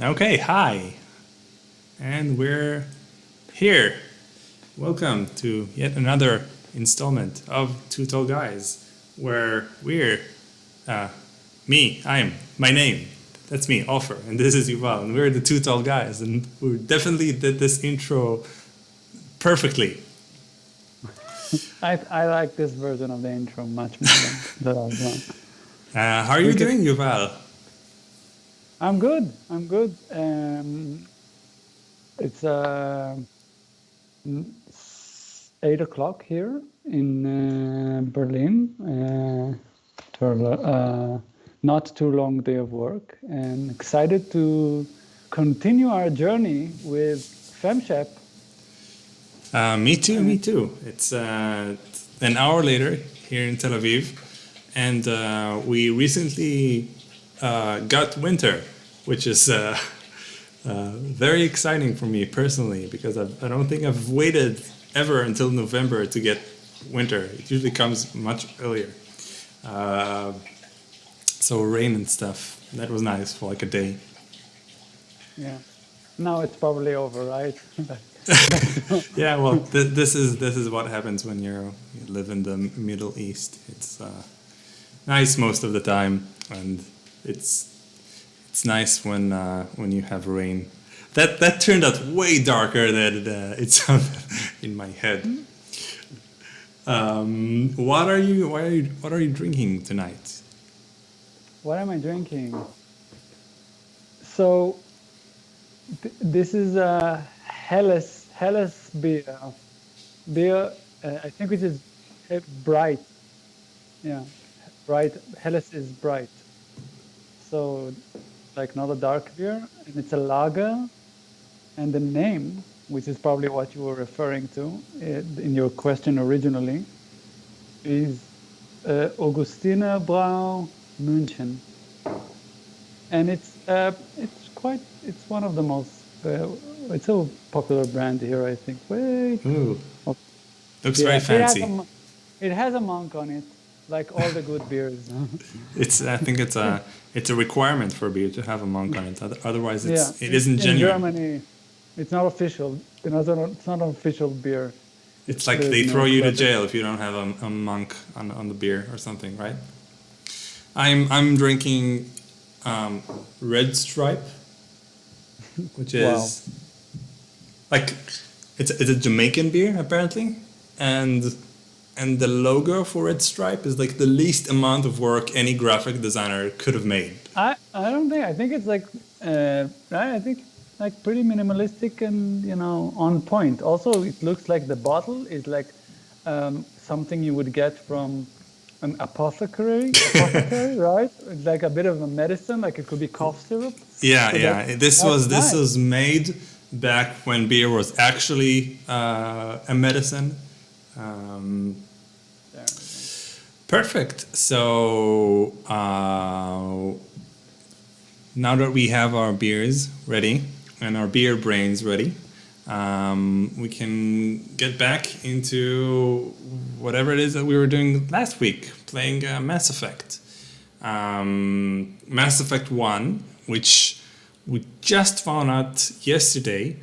Okay, hi. And we're here. Welcome to yet another installment of Two Tall Guys, where my name, that's me, Offer, and this is Yuval, and we're the Two Tall Guys, and we definitely did this intro perfectly. I like this version of the intro much more than the last one. How are you doing, Yuval? I'm good. I'm good. It's 8 o'clock here in Berlin. Not too long day of work, and excited to continue our journey with femshep. Me too. It's an hour later here in Tel Aviv, and we recently got winter, which is very exciting for me personally, because I don't think I've waited ever until November to get winter. It usually comes much earlier. So rain and stuff, that was nice for like a day. Yeah. Now it's probably over, right? Yeah, well, this is what happens when you live in the Middle East. It's nice most of the time, and it's nice when you have rain. That turned out way darker than it sounded in my head. What are you drinking tonight? What am I drinking? So this is a Helles beer. I think it is bright. Yeah, bright. Helles is bright. So like not a dark beer, and it's a lager. And the name, which is probably what you were referring to in your question originally, is Augustiner Brau München, and it's one of the most it's a popular brand here, I think. Wait, Ooh, looks very fancy. It has a monk on it, like all the good beers. I think it's a requirement for a beer to have a monk on it. Otherwise, it isn't genuine. In Germany, it's not official. It's not an official beer. It's like they throw you to jail if you don't have a monk on the beer or something, right? I'm drinking Red Stripe, which is like it's a Jamaican beer apparently, and the logo for Red Stripe is like the least amount of work any graphic designer could have made. I think it's like I think like pretty minimalistic and on point. Also, it looks like the bottle is like something you would get from an apothecary, right? It's like a bit of a medicine, like it could be cough syrup. Yeah. This was made back when beer was actually a medicine. Perfect. So now that we have our beers ready and our beer brains ready, we can get back into whatever it is that we were doing last week, playing Mass Effect. Mass Effect 1, which we just found out yesterday,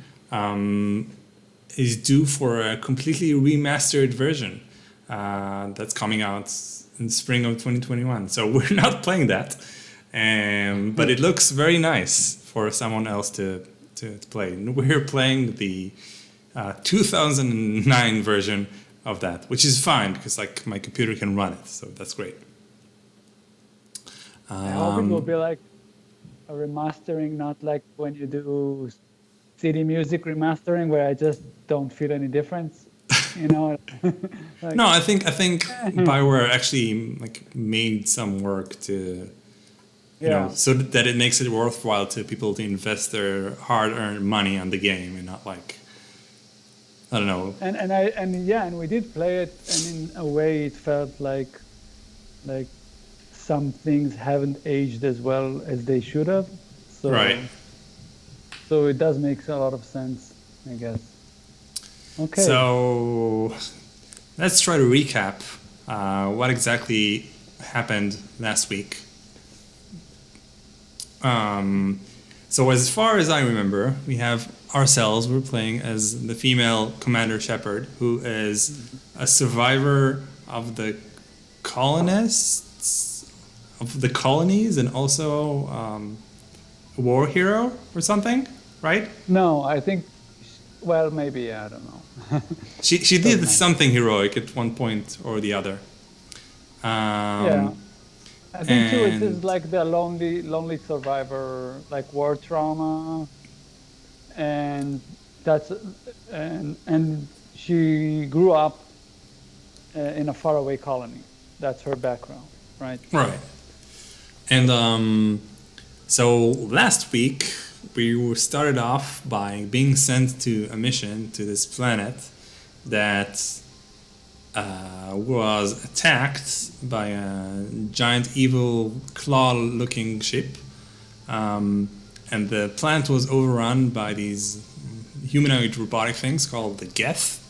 is due for a completely remastered version that's coming out in spring of 2021. So we're not playing that, but it looks very nice for someone else to play. We're playing the 2009 version of that, which is fine because like my computer can run it, so that's great. I hope it will be like a remastering, not like when you do CD music remastering, where I just don't feel any difference. Like, no, I think BioWare actually like made some work to so that it makes it worthwhile to people to invest their hard-earned money on the game and not like, I don't know. And we did play it, and in a way it felt like some things haven't aged as well as they should have. So, right. So it does make a lot of sense, I guess. Okay. So let's try to recap what exactly happened last week. So as far as I remember, we have ourselves. We're playing as the female Commander Shepard, who is a survivor of the colonists, of the colonies, and also a war hero or something, right? No, I think. Well, maybe I don't know. She did something heroic at one point or the other. Yeah, I think too. It and- is like the lonely survivor, like war trauma, and that's and she grew up in a faraway colony. That's her background, right? Right. And so last week we started off by being sent to a mission to this planet that was attacked by a giant evil claw-looking ship. And the planet was overrun by these humanoid robotic things called the Geth.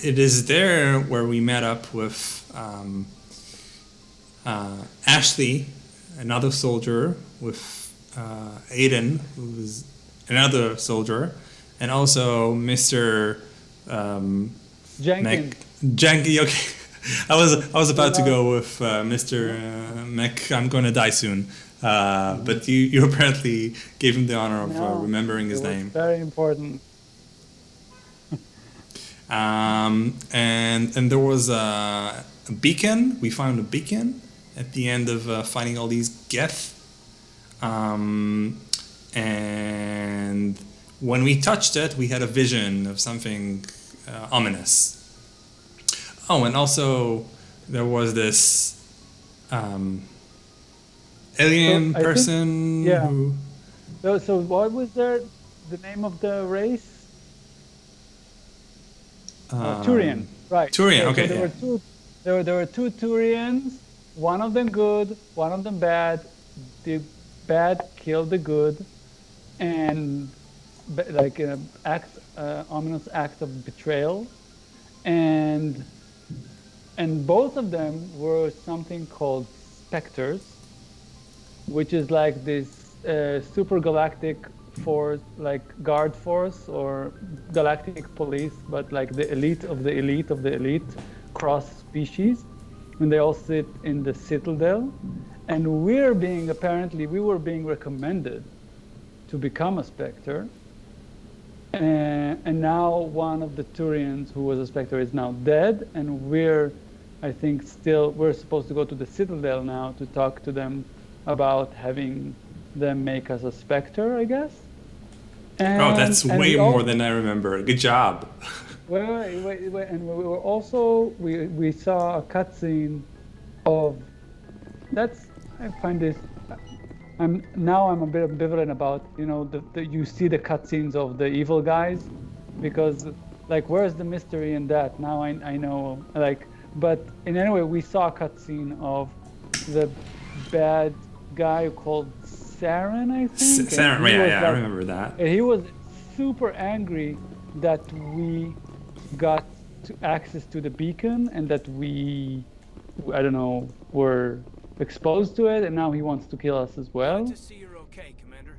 It is there where we met up with Ashley, another soldier, with Aiden, who was another soldier, and also Mr. Jenkins. Okay. I was about to go with Mr. Mech. I'm going to die soon. But you apparently gave him the honor of remembering his name. Very important. And there was a beacon. We found a beacon at the end of fighting all these Geth. And when we touched it, we had a vision of something ominous. Oh, and also there was this alien person. Yeah. Who, So what was the name of the race? Turian, right? Turian, So okay. There were two Turians. One of them good, one of them bad. The bad killed the good, and like an ominous act of betrayal, and both of them were something called specters, which is like this super galactic force, like guard force or galactic police, but like the elite of the elite of the elite, cross species, and they all sit in the citadel. And we were being recommended to become a Spectre. And now one of the Turians who was a Spectre is now dead, and we're supposed to go to the Citadel now to talk to them about having them make us a Spectre, I guess. oh, that's way more than I remember. Good job. Wait, and we were also we saw a cutscene of I find this. I'm a bit ambivalent about you see the cutscenes of the evil guys, because like where's the mystery in that? Now I know, like, but in any way we saw a cutscene of the bad guy called Saren, I think. Saren, yeah, I remember that. And he was super angry that we got access to the beacon and that we, I don't know, were exposed to it, and now he wants to kill us as well. Glad to see you're okay, Commander.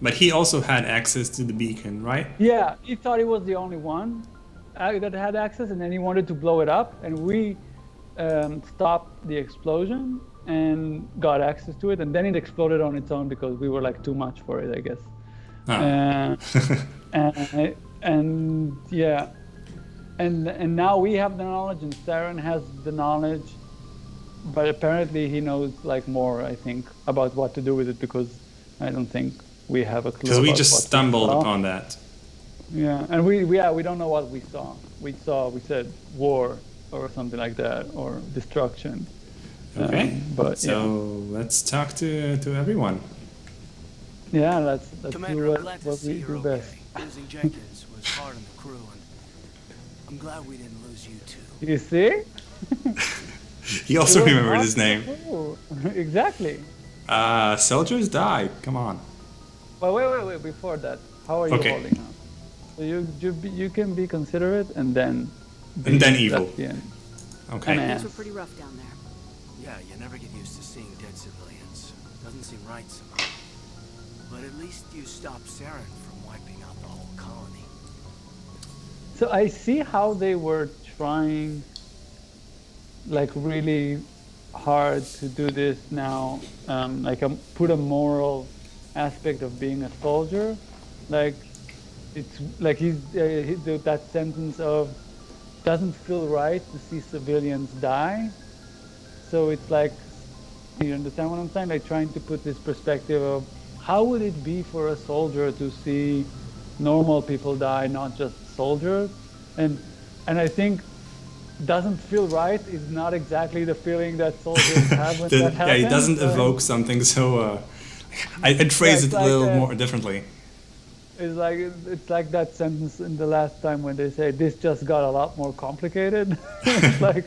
But he also had access to the beacon, right? Yeah, he thought he was the only one that had access, and then he wanted to blow it up, and we stopped the explosion and got access to it, and then it exploded on its own because we were like too much for it, I guess. And yeah, and now we have the knowledge, and Saren has the knowledge, but apparently he knows like more, I think, about what to do with it, because I don't think we have a clue. Because we just stumbled upon that. Yeah, and we don't know what we saw. We said war or something like that, or destruction. Okay, but so let's talk to everyone. Yeah, let's Commander, do I'm glad to what see we you're do best. okay. Losing Jenkins was hard on the crew, and I'm glad we didn't lose you too. You see? He also remembered his name. Exactly. Soldiers died. Come on. But wait. Before that, how are you holding up? So you can be considerate and then evil. at the end. Okay. Things were pretty rough down there. Yeah, you never get used to seeing dead civilians. Doesn't seem right somehow. But at least you stopped Saren from wiping out the whole colony. So I see how they were trying, like, really hard to do this now, like put a moral aspect of being a soldier. Like, it's like that sentence of doesn't feel right to see civilians die. So it's like, you understand what I'm saying? Like trying to put this perspective of how would it be for a soldier to see normal people die, not just soldiers? And I think doesn't feel right is not exactly the feeling that soldiers have when that happens. Yeah, it doesn't evoke something so... I'd phrase it a little more differently. It's like that sentence in the last time when they say this just got a lot more complicated. It's like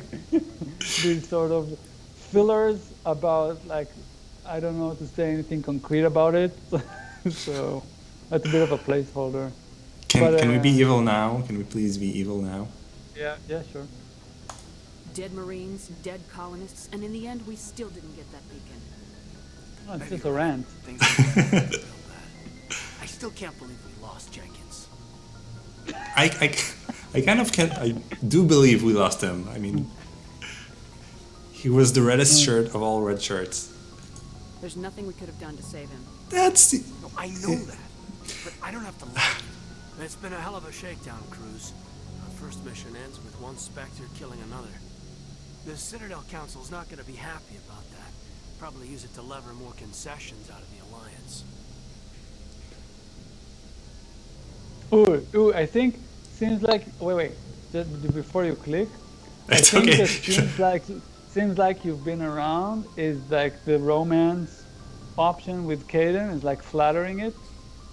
these sort of fillers about, like, I don't know to say anything concrete about it. So that's a bit of a placeholder. Can we be evil now? Can we please be evil now? Yeah, sure. Dead Marines, dead colonists, and in the end, we still didn't get that beacon. Oh, it's just a rant. I still can't believe we lost Jenkins. I kind of can. I do believe we lost him. I mean, he was the reddest shirt of all red shirts. There's nothing we could have done to save him. That's... No, I know that, but I don't have to lie. It's been a hell of a shakedown, Cruz. Our first mission ends with one Spectre killing another. The Citadel Council's not going to be happy about that. Probably use it to lever more concessions out of the Alliance. Ooh, I think seems like wait, just before you click. It's I think okay. that seems like you've been around is like the romance option with Caden is like flattering it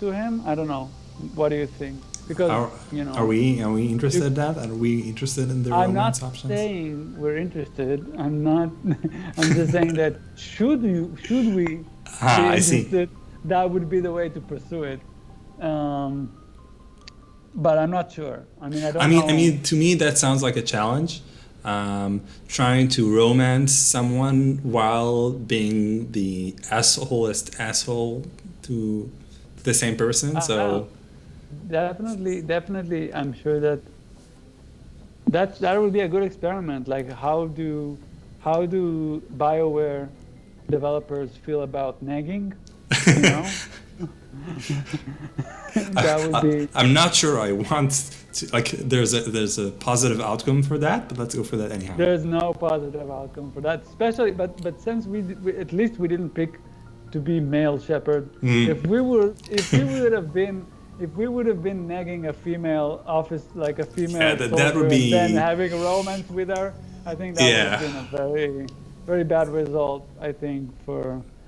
to him. I don't know. What do you think? Because are we interested in that? Are we interested in the romance options? I'm not saying we're interested. I'm not. I'm just saying that should we be interested, that would be the way to pursue it. But I'm not sure. I mean, I mean, to me, that sounds like a challenge. Trying to romance someone while being the assholest asshole to the same person. So definitely, I'm sure that would be a good experiment. Like, how do BioWare developers feel about nagging? You know. That would be. I'm not sure I want to, like, there's a positive outcome for that, but let's go for that anyhow. There's no positive outcome for that, especially but since we at least we didn't pick to be male shepherd. If we would have been nagging a female officer, that would be, and then having a romance with her, I think that would have been a very, very bad result. I think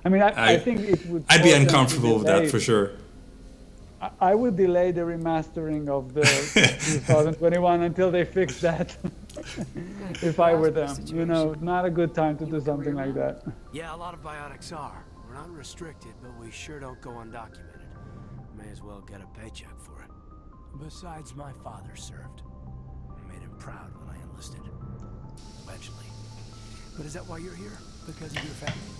I think it would. I'd be uncomfortable with that for sure. I would delay the remastering of the 2021 until they fix that. If I were them, not a good time to do something like that. Yeah, a lot of biotics are. We're not restricted, but we sure don't go undocumented. May as well get a paycheck for it. Besides, my father served. I made him proud when I enlisted. Eventually. But is that why you're here? Because of your family?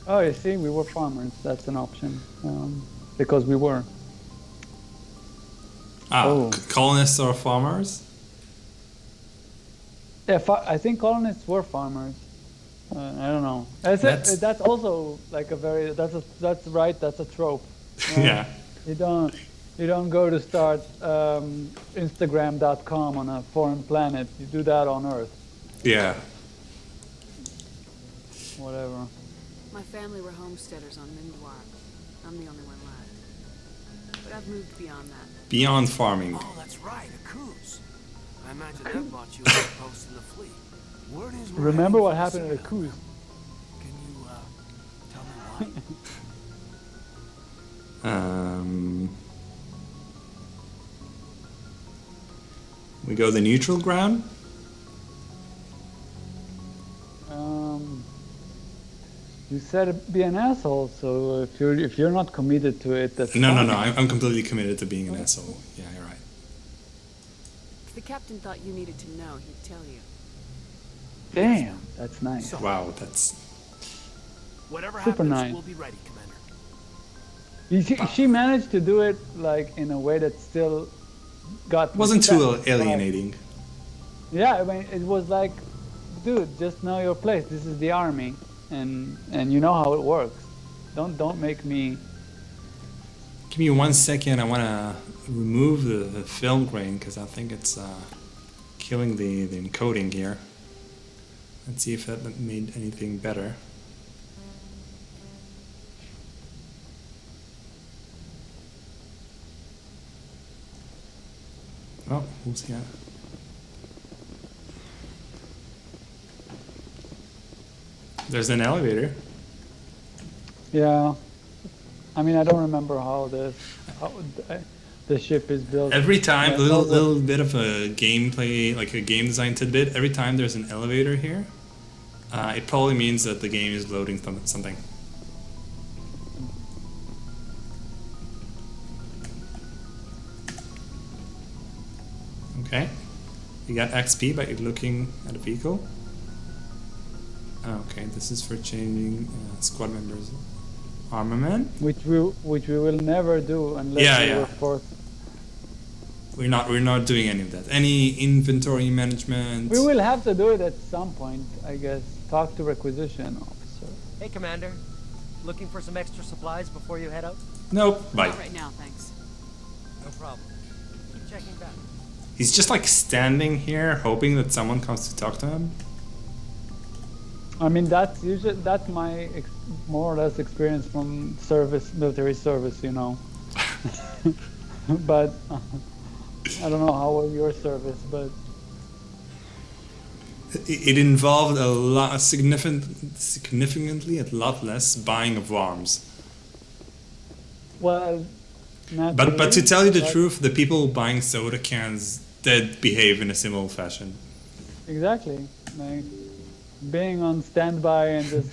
Oh, you see, we were farmers. That's an option. Because we were. Colonists are farmers? Yeah, I think colonists were farmers. I don't know. That's also like a very that's a trope. Yeah. You don't go to start Instagram.com on a foreign planet. You do that on Earth. Yeah. Whatever. My family were homesteaders on Mindwar. I'm the only one left. But I've moved beyond that. Beyond farming. Oh, that's right, a cruise. I imagine that bought you a post in the fleet. Word is remember what happened at a cruise? Can you tell me why? We go the neutral ground. You said be an asshole, so if you're not committed to it, that's No. fine. I'm completely committed to being an asshole. Yeah, you're right. If the captain thought you needed to know, he'd tell you. Damn, that's nice. So, Wow, that's... whatever Super happens, nice. we'll be ready, Commander. She managed to do it like in a way that still got Wasn't too respect. alienating. Yeah, I mean, it was like, dude, just know your place. This is the army, and you know how it works. Don't make me. Give me 1 second, I want to remove the film grain because I think it's killing the encoding here. Let's see if that made anything better. Oh, who's here? There's an elevator. Yeah, I mean, I don't remember how the ship is built. Every time, Yeah, little bit of a gameplay, like a game design tidbit. Every time there's an elevator here, it probably means that the game is loading something. Okay, you got XP by looking at a vehicle. Okay, this is for changing squad members' armament. which we will never do unless we were forced. We're not doing any of that. Any inventory management. We will have to do it at some point, I guess. Talk to requisition officer. Hey, Commander. Looking for some extra supplies before you head out? Nope. Bye. Not right now, thanks. No problem. Keep checking back. He's just like standing here, hoping that someone comes to talk to him. I mean, that's my more or less experience from military service, you know. But I don't know how was your service, but It involved a lot, significantly a lot less buying of arms. well. But to tell you the truth, the people buying soda cans did behave in a similar fashion. Exactly, like being on standby and just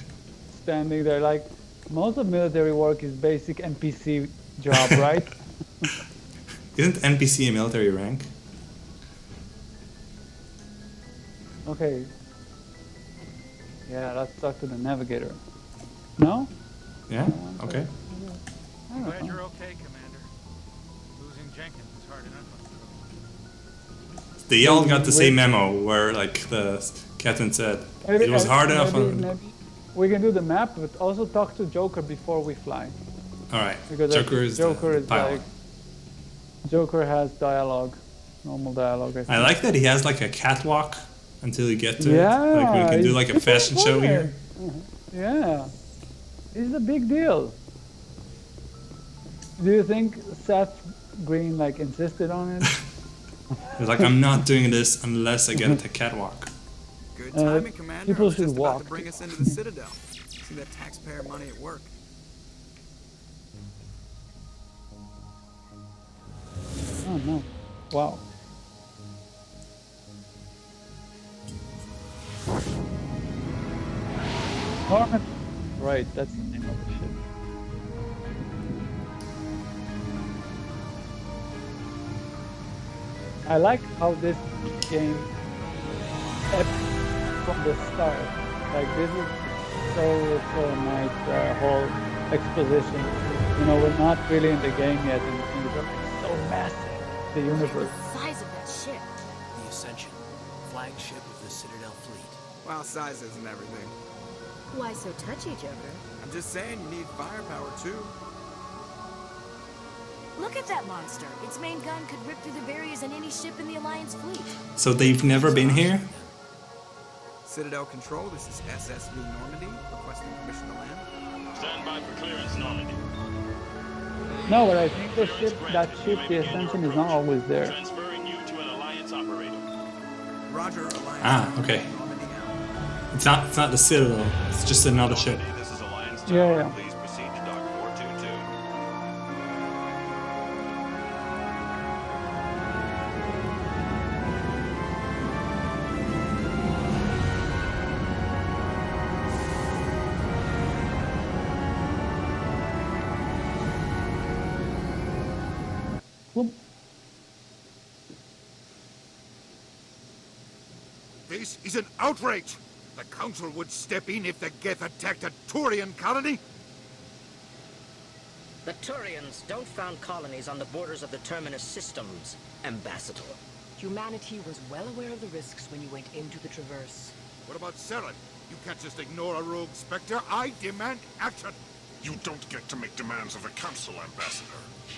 standing there. Like most of military work is basic NPC job, right? Isn't NPC a military rank? Okay. Yeah, let's talk to the navigator. No? Yeah? Okay. I don't Glad know. you're okay, Commander. Losing Jenkins is hard enough on the They all got the same memo where like the captain said it was hard enough on... Maybe we can do the map, but also talk to Joker before we fly. Alright, Because I Joker think is Joker the is pilot. like Joker has dialogue, normal dialogue. I think. I like that he has like a catwalk until you get to Yeah, it. Like we can do he's like a super fashion show here. important. Yeah, it's a big deal. Do you think Seth Green like insisted on it? He's like, I'm not doing this unless I get a catwalk. Good timing, Commander. people I was should just walk. about to bring us into the Citadel. See that taxpayer money at work. Oh no! Wow. Norman. Right, that's the name of the ship. I like how this game, from the start, like this is so nice, the whole exposition. You know, we're not really in the game yet, and things are like so massive, the universe. The size of that ship. The Ascension, flagship of the Citadel fleet. Well, size isn't everything. Why so touchy, Joker? I'm just saying you need firepower too. Look at that monster. Its main gun could rip through the barriers in any ship in the Alliance fleet. So they've never been here? Citadel Control, this is SSV Normandy, requesting permission to land. Stand by for clearance, Normandy. No, but I think the ship, the Ascension, is not always there. Transferring you to an Alliance operator. Roger, Alliance. Ah, okay. Normandy out. It's not the Citadel. It's just another ship. This is Alliance Yeah, Tower. yeah. Please proceed to Dock 422. Whoop. This is an outrage! The Council would step in if the Geth attacked a Turian colony? The Turians don't found colonies on the borders of the Terminus systems, Ambassador. Humanity was well aware of the risks when you went into the Traverse. What about Saren? You can't just ignore a rogue Spectre. I demand action! You don't get to make demands of the Council, Ambassador.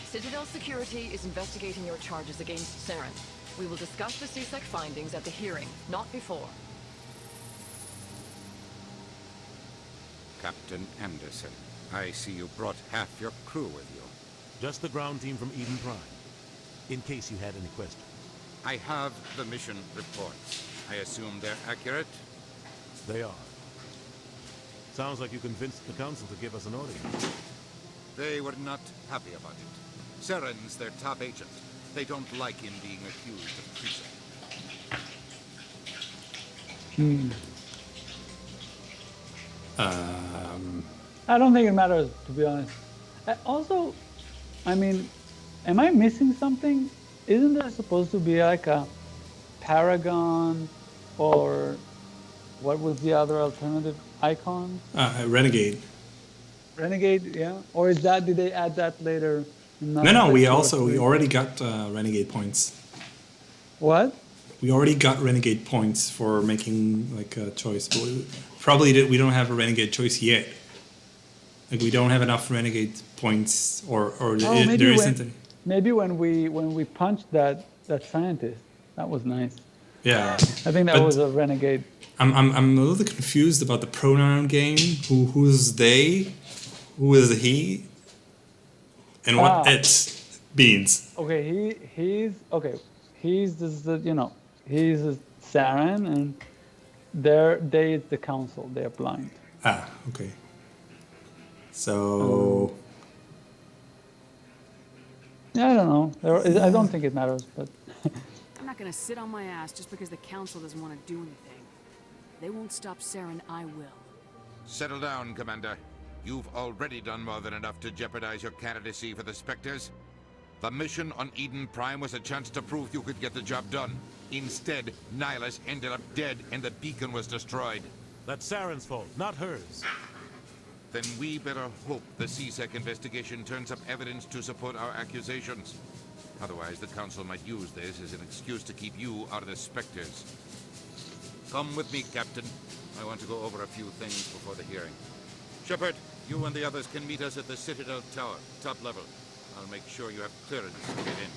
Citadel Security is investigating your charges against Saren. We will discuss the CSEC findings at the hearing, not before. Captain Anderson, I see you brought half your crew with you. Just the ground team from Eden Prime, in case you had any questions. I have the mission reports. I assume they're accurate? They are. Sounds like you convinced the Council to give us an audience. They were not happy about it. Saren's their top agent. They don't like him being accused of treason. I don't think it matters, to be honest. Also, I mean, am I missing something? Isn't there supposed to be like a Paragon or what was the other alternative icon? Renegade. Renegade, yeah? Or is that, did they add that later? No, we already got Renegade points. What? We already got Renegade points for making like a choice. But we don't have a Renegade choice yet. Like we don't have enough Renegade points, or there isn't any. Maybe when we punched that scientist, that was nice. Yeah, I think that was a Renegade. I'm a little confused about the pronoun game. Who's they? Who is he? And what it's beans. Okay, he's he's he's a Saren, and they is the Council. They're blind. Ah, okay. So. I don't know. I don't think it matters, but. I'm not gonna sit on my ass just because the Council doesn't want to do anything. If they won't stop Saren, I will. Settle down, Commander. You've already done more than enough to jeopardize your candidacy for the Spectres. The mission on Eden Prime was a chance to prove you could get the job done. Instead, Nihilus ended up dead and the beacon was destroyed. That's Saren's fault, not hers. Then we better hope the CSEC investigation turns up evidence to support our accusations. Otherwise, the Council might use this as an excuse to keep you out of the Spectres. Come with me, Captain. I want to go over a few things before the hearing. Shepard, you and the others can meet us at the Citadel Tower, top level. I'll make sure you have clearance to get in.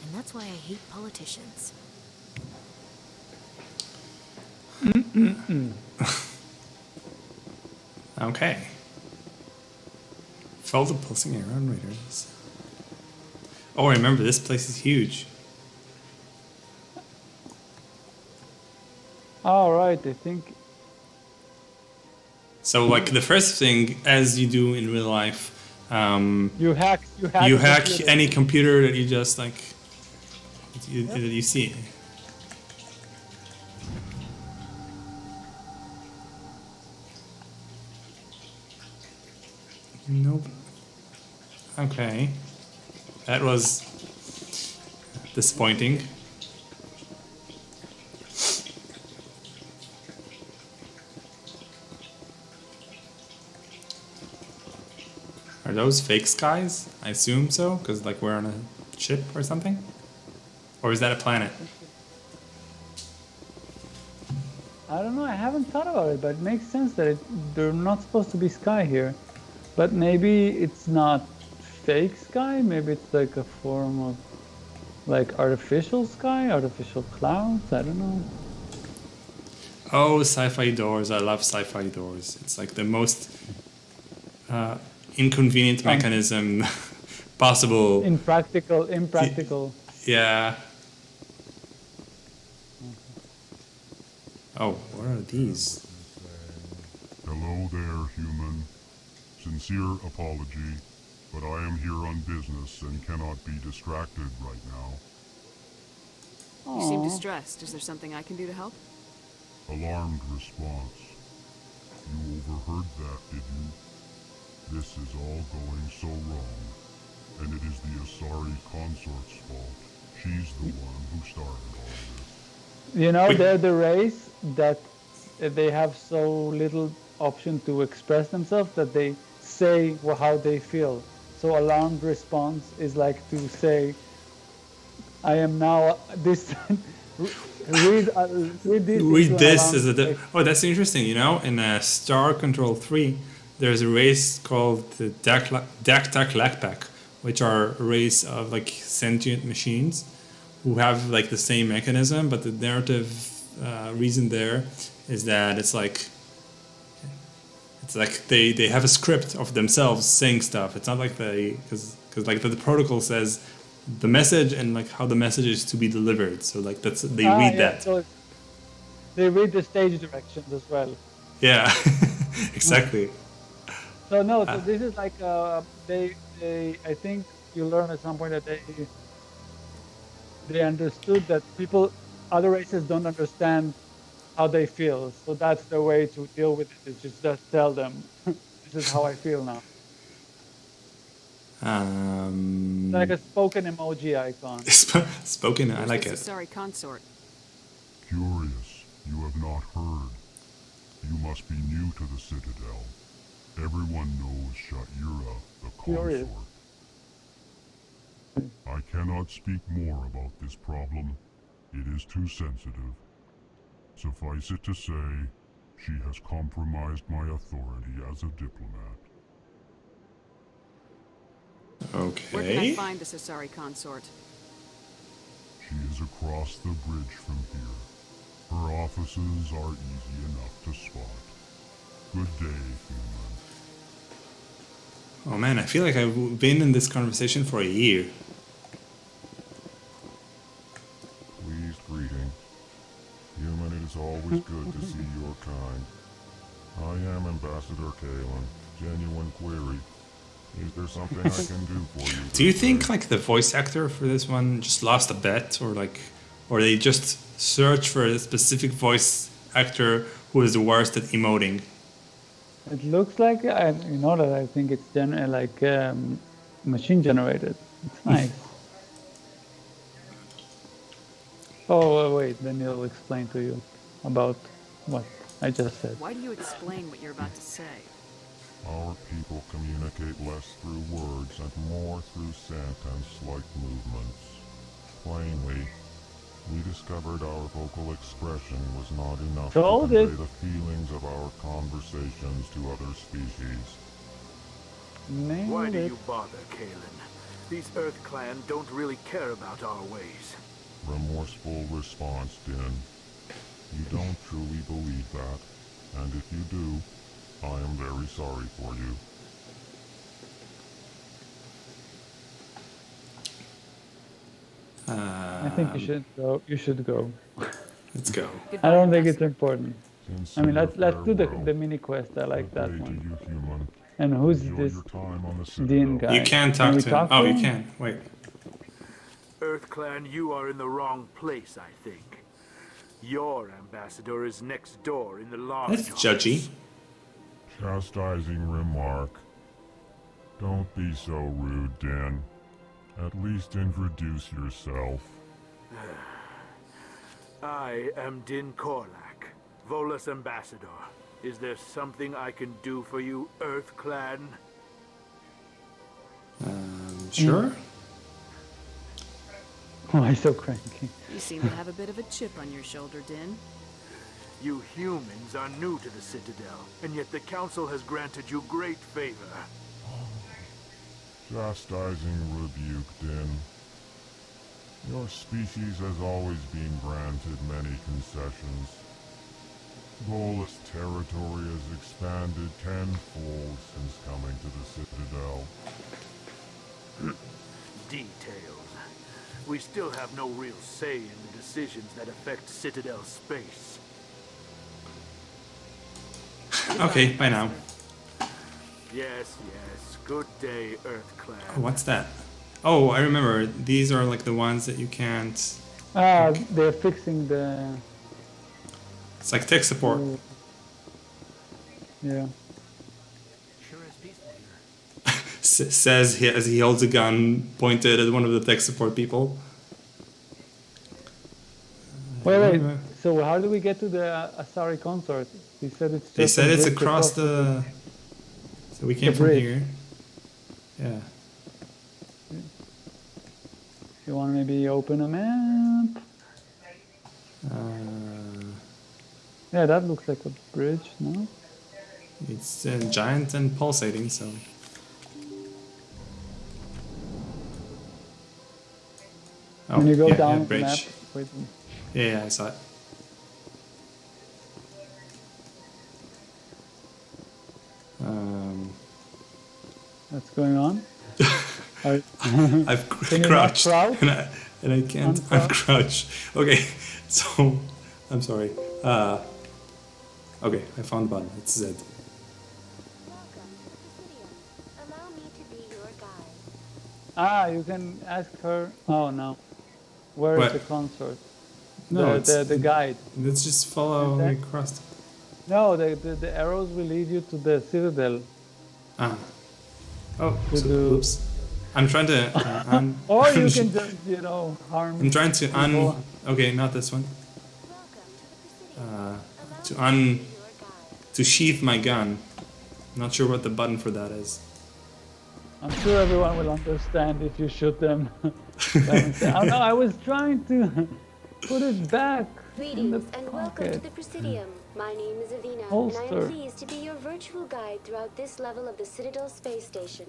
And that's why I hate politicians. Okay. Follow the pulsing arrow and raiders. Oh, remember, this place is huge. All right, I think. So, like the first thing, as you do in real life, you hack any computer that you just like that you see. Nope. Okay. That was disappointing. Are those fake skies? I assume so, because like we're on a ship or something? Or is that a planet? I don't know, I haven't thought about it, but it makes sense that they're not supposed to be sky here. But maybe it's not fake sky, maybe it's like a form of like artificial sky, artificial clouds, I don't know. Oh, sci-fi doors. I love sci-fi doors. It's like the most inconvenient mechanism possible. Impractical. Yeah. Oh, what are these? Hello there, human. Sincere apology, but I am here on business and cannot be distracted right now. You seem distressed. Is there something I can do to help? Alarmed response. You overheard that, did you? This is all going so wrong, and it is the Asari consort's fault. She's the one who started all this. You know, they're the race that they have so little option to express themselves that they say how they feel. So alarmed response is like to say, I am now this. read this Read into an this alarm. as a. Oh, that's interesting. You know, in Star Control 3, there's a race called the Dak-Tak-Lak-Pak, which are a race of like sentient machines who have like the same mechanism, but the narrative reason there is that it's like they have a script of themselves saying stuff. It's not like because like the protocol says the message and like how the message is to be delivered. So like they read that. So they read the stage directions as well. Yeah, exactly. So no, so this is like they I think you learn at some point that they understood that other races don't understand how they feel. So that's the way to deal with it, is just tell them, this is how I feel now. Like a spoken emoji icon. Spoken, I like it. Sorry, consort. Curious, you have not heard. You must be new to the Citadel. Everyone knows Sha'ira, the consort. I cannot speak more about this problem. It is too sensitive. Suffice it to say, she has compromised my authority as a diplomat. Okay. Where can I find the Sasari consort? She is across the bridge from here. Her offices are easy enough to spot. Good day, human. Oh man, I feel like I've been in this conversation for a year. Pleased greeting. Human, it is always good to see your kind. I am Ambassador Kalen. Genuine query. Is there something I can do for you? Do you think like the voice actor for this one just lost a bet, or they just search for a specific voice actor who is the worst at emoting? It looks like you know that I think it's machine generated. It's nice. Oh wait, then he'll explain to you about what I just said. Why do you explain what you're about to say? Our people communicate less through words and more through sentence-like movements. Plainly, we discovered our vocal expression was not enough to convey the feelings of our conversations to other species. Why do you bother, Kalen? These Earth Clan don't really care about our ways. Remorseful response, Din. You don't truly believe that, and if you do, I am very sorry for you. I think you should go. You should go. Let's go. I don't think it's important. I mean, let's do the mini quest. I like that one. And who's this Dean guy? You can't talk to him. Oh, you can. Wait. Earth Clan, you are in the wrong place, I think. Your ambassador is next door in the lodge. That's judgy. Chastising remark. Don't be so rude, Dan. At least introduce yourself. I am Din Korlak, Volus ambassador. Is there something I can do for you, Earth Clan? Sure. Why so cranky? You seem to have a bit of a chip on your shoulder, Din. You humans are new to the Citadel, and yet the Council has granted you great favor. Chastising rebuke, Din. Your species has always been granted many concessions. Volus territory has expanded tenfold since coming to the Citadel. Details. We still have no real say in the decisions that affect Citadel space. Okay, bye now. Yes. Good day, Earth Clan. Oh, what's that? Oh, I remember. These are like the ones that you can't... They're fixing the... It's like tech support. Yeah. Sure is peaceful here. Says he, as he holds a gun pointed at one of the tech support people. Wait. So how do we get to the Asari consort? He said it's just. They said a it's bridge across the. So we came the from bridge. here. Yeah. You want to maybe open a map? Yeah, that looks like a bridge, no? It's giant and pulsating, so. Oh, When you go down yeah, the bridge. map. Wait. Yeah, I saw it. What's going on? I've crouched and I can't. I'm crouched. Okay, so I'm sorry. Okay, I found the button. It's Z. Ah, you can ask her. Oh no, where is the consort? No, the guide. Let's just follow across. No, the arrows will lead you to the citadel. Ah. Oh, oops. I'm trying to. Or you can just, harm. I'm trying to Okay, not this one. To sheath my gun. Not sure what the button for that is. I'm sure everyone will understand if you shoot them. Oh no, I was trying to put it back. Greetings and welcome to the Presidium. My name is Avina, and I am pleased to be your virtual guide throughout this level of the Citadel space station.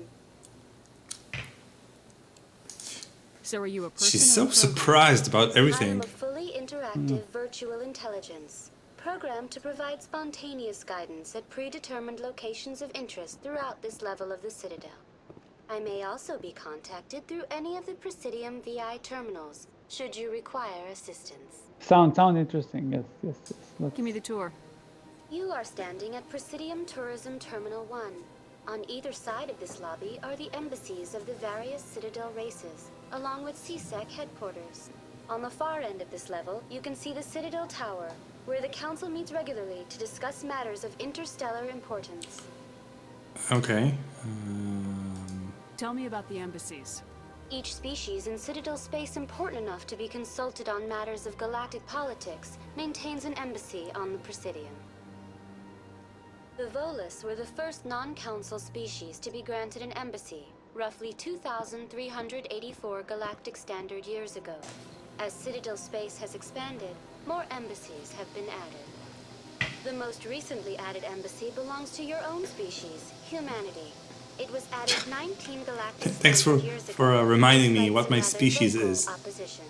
So are you a person? She's so surprised about everything. I am a fully interactive virtual intelligence, programmed to provide spontaneous guidance at predetermined locations of interest throughout this level of the Citadel. I may also be contacted through any of the Presidium VI terminals, should you require assistance. Sound interesting, yes. Give me the tour. You are standing at Presidium Tourism Terminal 1. On either side of this lobby are the embassies of the various Citadel races, along with CSEC headquarters. On the far end of this level, you can see the Citadel Tower, where the Council meets regularly to discuss matters of interstellar importance. Okay. Tell me about the embassies. Each species in Citadel space important enough to be consulted on matters of galactic politics maintains an embassy on the Presidium. The Volus were the first non-council species to be granted an embassy, roughly 2,384 galactic standard years ago. As Citadel space has expanded, more embassies have been added. The most recently added embassy belongs to your own species, humanity. It was added 19 galactic Thanks for reminding me what my species is. Opposition.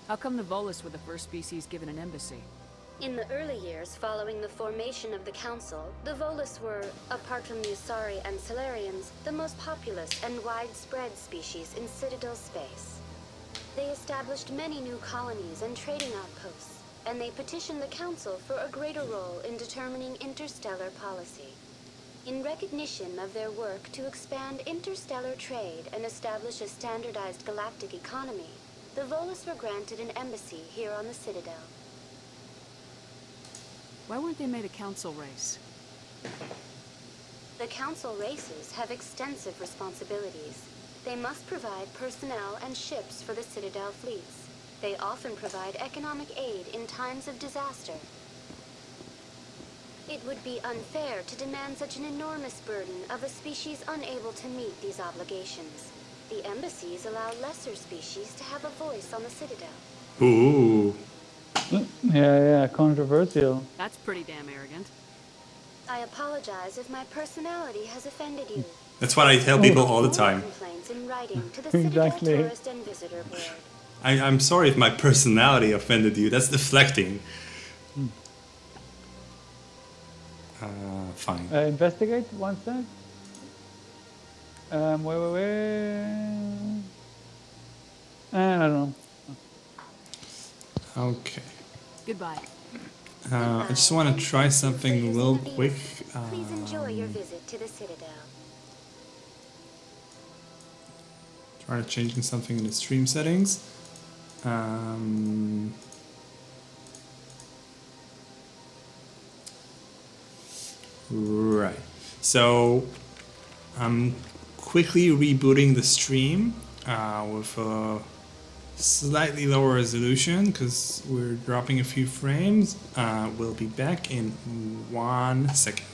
How come the Volus were the first species given an embassy? In the early years following the formation of the Council, the Volus were, apart from the Asari and Solarians, the most populous and widespread species in Citadel space. They established many new colonies and trading outposts, and they petitioned the Council for a greater role in determining interstellar policy. In recognition of their work to expand interstellar trade and establish a standardized galactic economy, the Volus were granted an embassy here on the Citadel. Why weren't they made a council race? The Council races have extensive responsibilities. They must provide personnel and ships for the Citadel fleets. They often provide economic aid in times of disaster. It would be unfair to demand such an enormous burden of a species unable to meet these obligations. The embassies allow lesser species to have a voice on the Citadel. Ooh. Yeah, controversial. That's pretty damn arrogant. I apologize if my personality has offended you. That's what I tell people all the time. Complaints in writing to the Citadel Tourist and Visitor Board. I'm sorry if my personality offended you. That's deflecting. Fine. Investigate, one sec. Wait. I don't know. Okay. Goodbye. I just want to try something real quick. Please enjoy your visit to the Citadel. Try changing something in the stream settings. Right. So I'm quickly rebooting the stream with slightly lower resolution because we're dropping a few frames. We'll be back in 1 second.